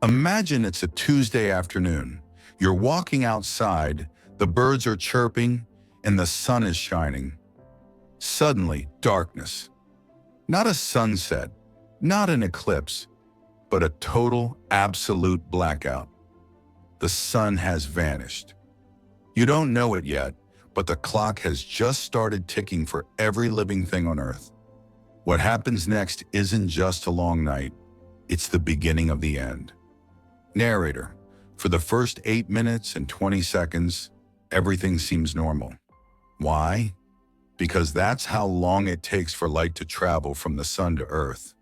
Imagine it's a Tuesday afternoon. You're walking outside, the birds are chirping, and the sun is shining. Suddenly, darkness. Not a sunset, not an eclipse, but a total, absolute blackout. The sun has vanished. You don't know it yet, but the clock has just started ticking for every living thing on Earth. What happens next isn't just a long night, it's the beginning of the end. Narrator: for the first 8 minutes and 20 seconds, everything seems normal. Why? Because that's how long it takes for light to travel from the sun to Earth.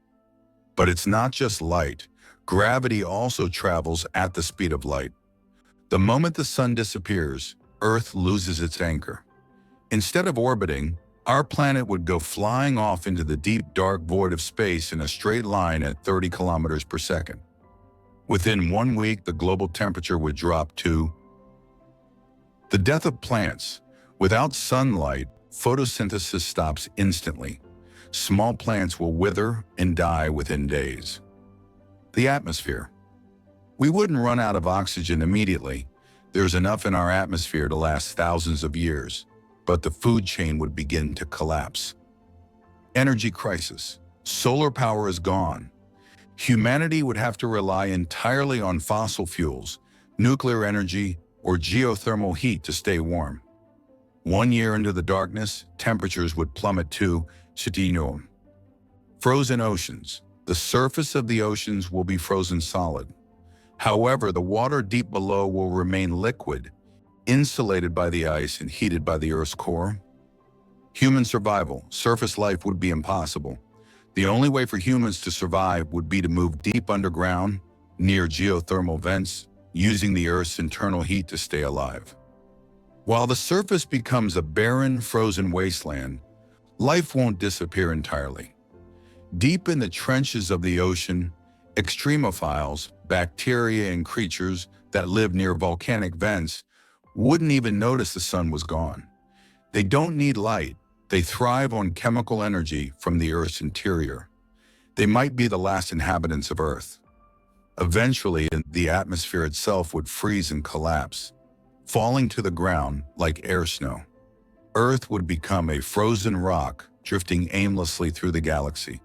But it's not just light. Gravity also travels at the speed of light. The moment the sun disappears, Earth loses its anchor. Instead of orbiting, our planet would go flying off into the deep, dark void of space in a straight line at 30 kilometers per second. Within 1 week, the global temperature would drop to the death of plants. Without sunlight, photosynthesis stops instantly. Small plants will wither and die within days. The atmosphere. We wouldn't run out of oxygen immediately. There's enough in our atmosphere to last thousands of years, but the food chain would begin to collapse. Energy crisis. Solar power is gone. Humanity would have to rely entirely on fossil fuels, nuclear energy, or geothermal heat to stay warm. 1 year into the darkness, temperatures would plummet to Cetinium. Frozen oceans. The surface of the oceans will be frozen solid. However, the water deep below will remain liquid, insulated by the ice and heated by the Earth's core. Human survival. Surface life would be impossible. The only way for humans to survive would be to move deep underground, near geothermal vents, using the Earth's internal heat to stay alive. While the surface becomes a barren, frozen wasteland, life won't disappear entirely. Deep in the trenches of the ocean, extremophiles, bacteria and creatures that live near volcanic vents, wouldn't even notice the sun was gone. They don't need light. They thrive on chemical energy from the Earth's interior. They might be the last inhabitants of Earth. Eventually, the atmosphere itself would freeze and collapse, falling to the ground like air snow. Earth would become a frozen rock drifting aimlessly through the galaxy.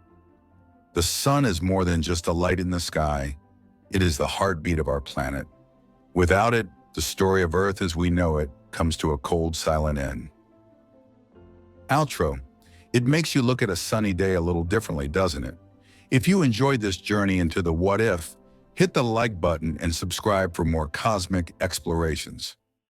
The sun is more than just a light in the sky. It is the heartbeat of our planet. Without it, the story of Earth as we know it comes to a cold, silent end. Outro. It makes you look at a sunny day a little differently, doesn't it? If you enjoyed this journey into the what if, hit the like button and subscribe for more cosmic explorations.